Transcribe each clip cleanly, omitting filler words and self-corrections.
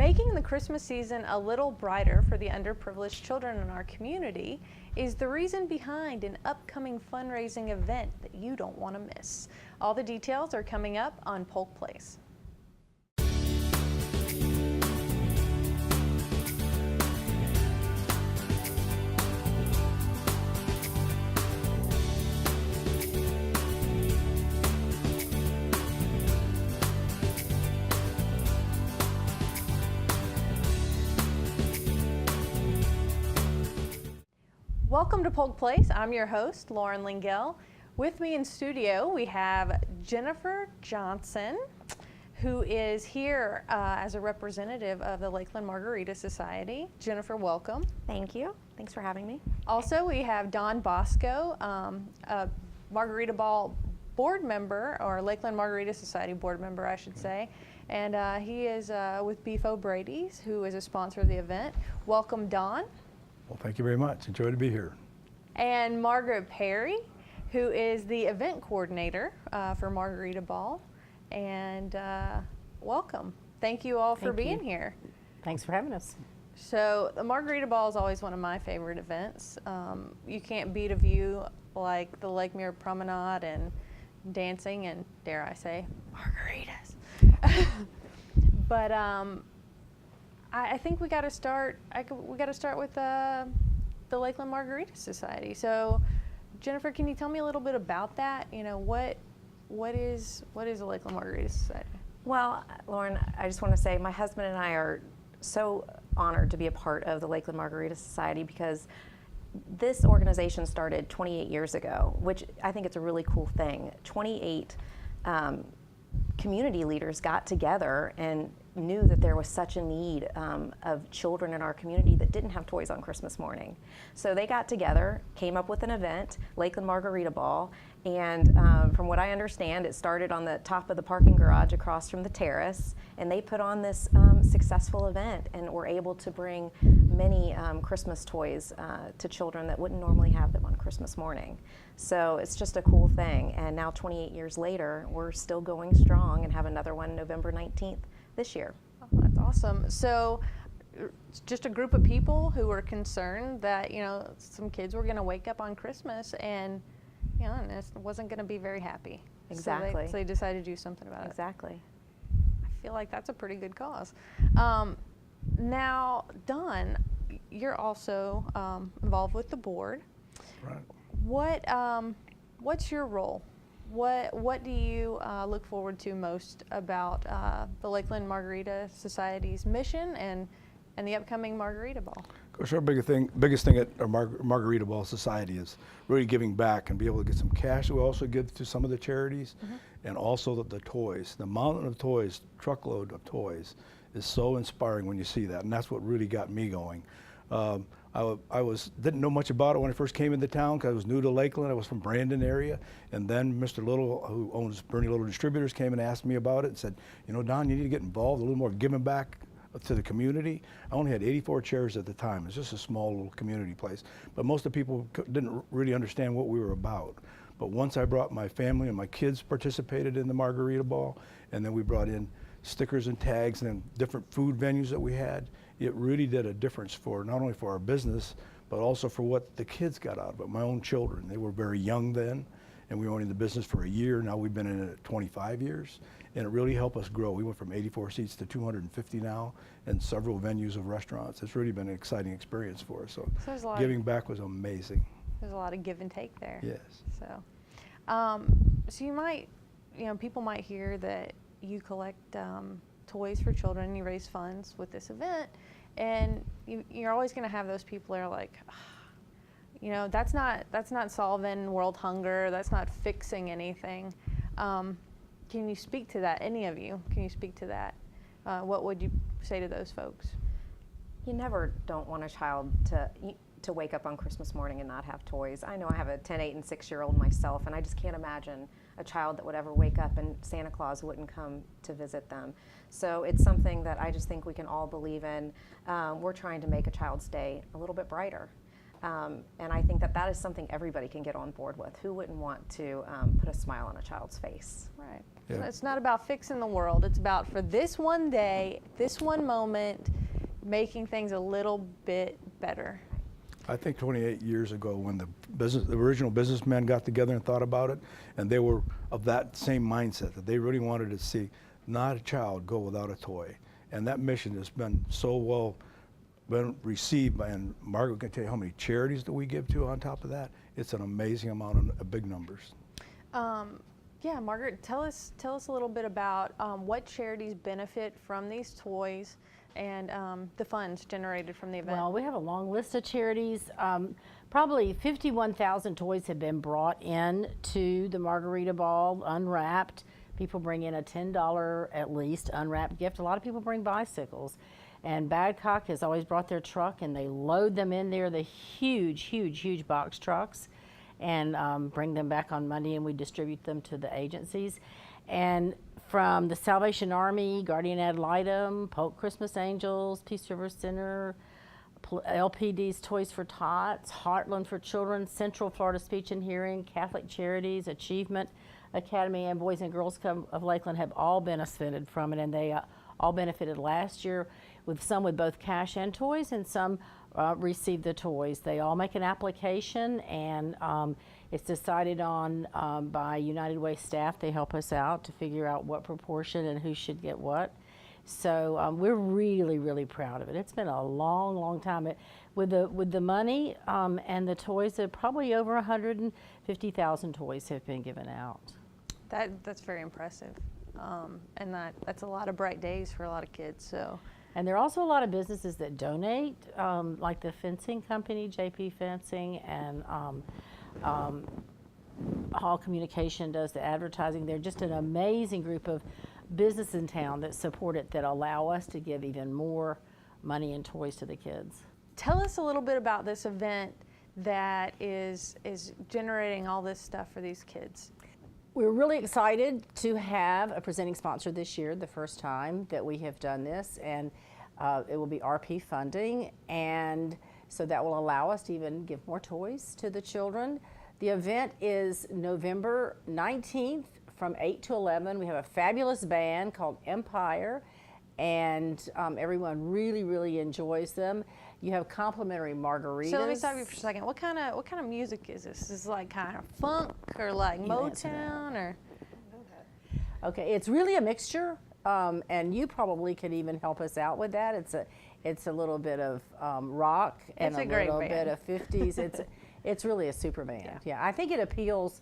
Making the Christmas season a little brighter for the underprivileged children in our community is the reason behind an upcoming fundraising event that you don't want to miss. All the details are coming up on Polk Place. Welcome to Polk Place. I'm your host, Lauren Lingell. With me in studio, we have Jennifer Johnson, who is here as a representative of the Lakeland Margarita Society. Jennifer, welcome. Thank you. Thanks for having me. Also, we have Don Bosco, a Margarita Ball board member, or Lakeland Margarita Society board member, I should say. And he is with Beef O'Brady's, who is a sponsor of the event. Welcome, Don. Well, thank you very much. Enjoy to be here. And Margaret Perry, who is the event coordinator for Margarita Ball. And welcome. Thank you all for being here. Thanks for having us. So the Margarita Ball is always one of my favorite events. You can't beat a view like the Lake Mirror Promenade and dancing and, dare I say, margaritas. But I think we got to start. We got to start with the Lakeland Margarita Society. So, Jennifer, can you tell me a little bit about that? You know, what is the Lakeland Margarita Society? Well, Lauren, I just want to say my husband and I are so honored to be a part of the Lakeland Margarita Society because this organization started 28 years ago, which I think it's a really cool thing. 28 community leaders got together and knew that there was such a need of children in our community that didn't have toys on Christmas morning. So they got together, came up with an event, Lakeland Margarita Ball, and from what I understand, it started on the top of the parking garage across from the terrace, and they put on this successful event and were able to bring many Christmas toys to children that wouldn't normally have them on Christmas morning. So it's just a cool thing, and now 28 years later, we're still going strong and have another one November 19th this year. Oh, that's awesome. So just a group of people who were concerned that, you know, some kids were going to wake up on Christmas and, you know, and it wasn't going to be very happy. Exactly. So they decided to do something about it. Exactly. I feel like that's a pretty good cause. Now, Don, you're also involved with the board. Right. What's your role? What do you look forward to most about the Lakeland Margarita Society's mission and the upcoming Margarita Ball? Of course, our biggest thing at our Margarita Ball Society is really giving back and be able to get some cash. We also give to some of the charities, and also the toys. The mountain of toys, truckload of toys, is so inspiring when you see that, and that's what really got me going. I didn't know much about it when I first came into town because I was new to Lakeland. I was from Brandon area, and then Mr. Little, who owns Bernie Little Distributors, came and asked me about it and said, you know, Don, you need to get involved, a little more giving back to the community. I only had 84 chairs at the time. It's just a small little community place, but most of the people didn't really understand what we were about. But once I brought my family and my kids participated in the Margarita Ball, and then we brought in stickers and tags and different food venues that we had, it really did a difference for not only for our business, but also for what the kids got out of it. My own children, they were very young then, and we were only in the business for a year. Now we've been in it 25 years, and it really helped us grow. We went from 84 seats to 250 now, and several venues of restaurants. It's really been an exciting experience for us. So giving back was amazing. There's a lot of give and take there. Yes. So you might, you know, people might hear that you collect toys for children, you raise funds with this event, and you're always going to have those people that are like, you know, that's not solving world hunger, that's not fixing anything. Can you speak to that, any of you? Can you speak to that? What would you say to those folks? You never don't want a child to wake up on Christmas morning and not have toys. I know I have a 10, 8, and 6-year-old myself, and I just can't imagine a child that would ever wake up and Santa Claus wouldn't come to visit them. So it's something that I just think we can all believe in. We're trying to make a child's day a little bit brighter. And I think that that is something everybody can get on board with. Who wouldn't want to put a smile on a child's face? Right. Yeah. So it's not about fixing the world. It's about, for this one day, this one moment, making things a little bit better. I think 28 years ago when the original businessmen got together and thought about it, and they were of that same mindset, that they really wanted to see not a child go without a toy. And that mission has been so well been received by, and Margaret can tell you how many charities that we give to on top of that. It's an amazing amount of big numbers. Yeah, Margaret, tell us a little bit about what charities benefit from these toys and the funds generated from the event. Well, we have a long list of charities. Probably 51,000 toys have been brought in to the Margarita Ball unwrapped. People bring in a $10 at least unwrapped gift. A lot of people bring bicycles. And Badcock has always brought their truck, and they load them in there, the huge box trucks, and bring them back on Monday, and we distribute them to the agencies. And from the Salvation Army, Guardian Ad Litem, Polk Christmas Angels, Peace River Center, LPD's Toys for Tots, Heartland for Children, Central Florida Speech and Hearing, Catholic Charities, Achievement Academy, and Boys and Girls Club of Lakeland have all benefited from it, and they all benefited last year, with some with both cash and toys, and some received the toys. They all make an application, and it's decided on by United Way staff. They help us out to figure out what proportion and who should get what. So we're really proud of it. It's been a long time. With the money and the toys, probably over 150,000 toys have been given out. That's very impressive, and that's a lot of bright days for a lot of kids. So. And there are also a lot of businesses that donate, like the fencing company, JP Fencing, and Hall Communication does the advertising. They're just an amazing group of businesses in town that support it, that allow us to give even more money and toys to the kids. Tell us a little bit about this event that is generating all this stuff for these kids. We're really excited to have a presenting sponsor this year, the first time that we have done this, and it will be RP funding, and so that will allow us to even give more toys to the children. The event is November 19th from 8 to 11. We have a fabulous band called Empire, and everyone really enjoys them. You have complimentary margaritas. So let me stop you for a second. What kind of music is this? Is this like kind of funk or like Motown or? Okay, it's really a mixture, and you probably could even help us out with that. It's a little bit of rock and a little bit of 50s. It's really a super band. Yeah, I think it appeals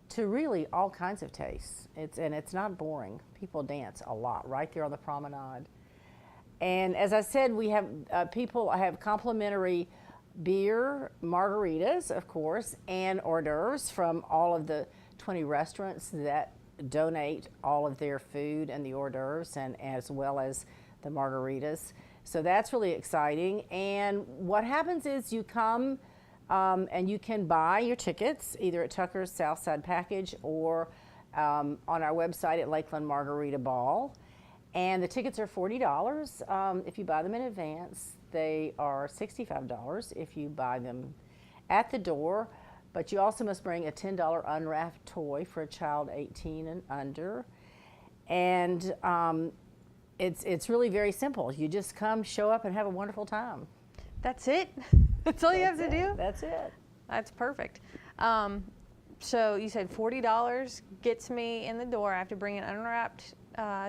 to really all kinds of tastes. It's not boring. People dance a lot right there on the promenade. And as I said, we have I have complimentary beer, margaritas, of course, and hors d'oeuvres from all of the 20 restaurants that donate all of their food and the hors d'oeuvres, and as well as the margaritas. So that's really exciting. And what happens is you come and you can buy your tickets either at Tucker's Southside Package or on our website at Lakeland Margarita Ball. And the tickets are $40 if you buy them in advance. They are $65 if you buy them at the door. But you also must bring a $10 unwrapped toy for a child 18 and under. And it's really very simple. You just come, show up, and have a wonderful time. That's it? That's all you have to do? That's it. That's perfect. So you said $40 gets me in the door. I have to bring an unwrapped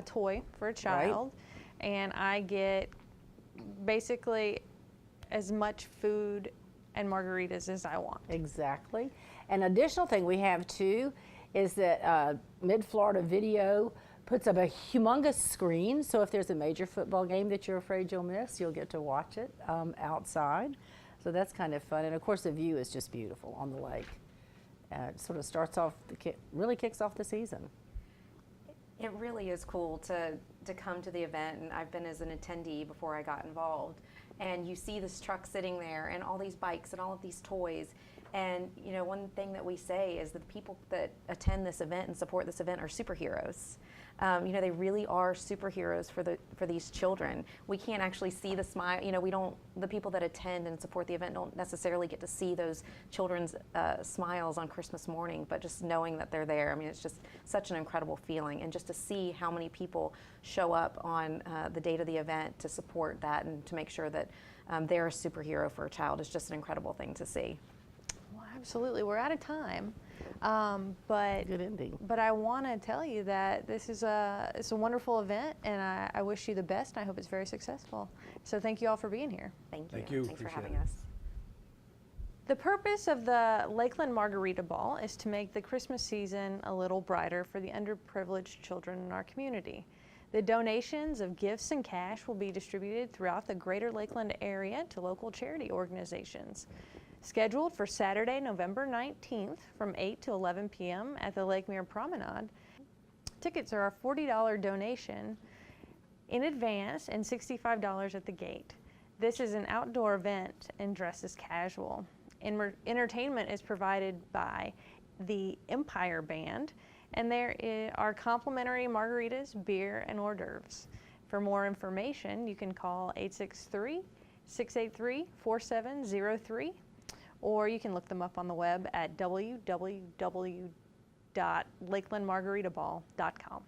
toy for a child, and I get basically as much food and margaritas as I want. Exactly. An additional thing we have too is that Mid-Florida Video puts up a humongous screen, so if there's a major football game that you're afraid you'll miss, you'll get to watch it outside. So that's kind of fun, and of course the view is just beautiful on the lake. It sort of starts off, really kicks off the season. It really is cool to come to the event, and I've been as an attendee before I got involved, and you see this truck sitting there and all these bikes and all of these toys, and you know, one thing that we say is that the people that attend this event and support this event are superheroes. You know, they really are superheroes for these children. We can't actually see the smile. You know, the people that attend and support the event don't necessarily get to see those children's smiles on Christmas morning, but just knowing that they're there, I mean, it's just such an incredible feeling. And just to see how many people show up on the date of the event to support that and to make sure that they're a superhero for a child is just an incredible thing to see. Well, absolutely. We're out of time. But good ending. But I want to tell you that it's a wonderful event, and I wish you the best, and I hope it's very successful. So thank you all for being here. Thank you. Thank you. Thanks for Appreciate having it. us. The purpose of the Lakeland Margarita Ball is to make the Christmas season a little brighter for the underprivileged children in our community. The donations of gifts and cash will be distributed throughout the greater Lakeland area to local charity organizations. Scheduled for Saturday, November 19th from 8 to 11 p.m. at the Lakemere Promenade. Tickets are a $40 donation in advance and $65 at the gate. This is an outdoor event and dress is casual. Entertainment is provided by the Empire Band, and there are complimentary margaritas, beer, and hors d'oeuvres. For more information, you can call 863-683-4703, or you can look them up on the web at www.lakelandmargaritaball.com.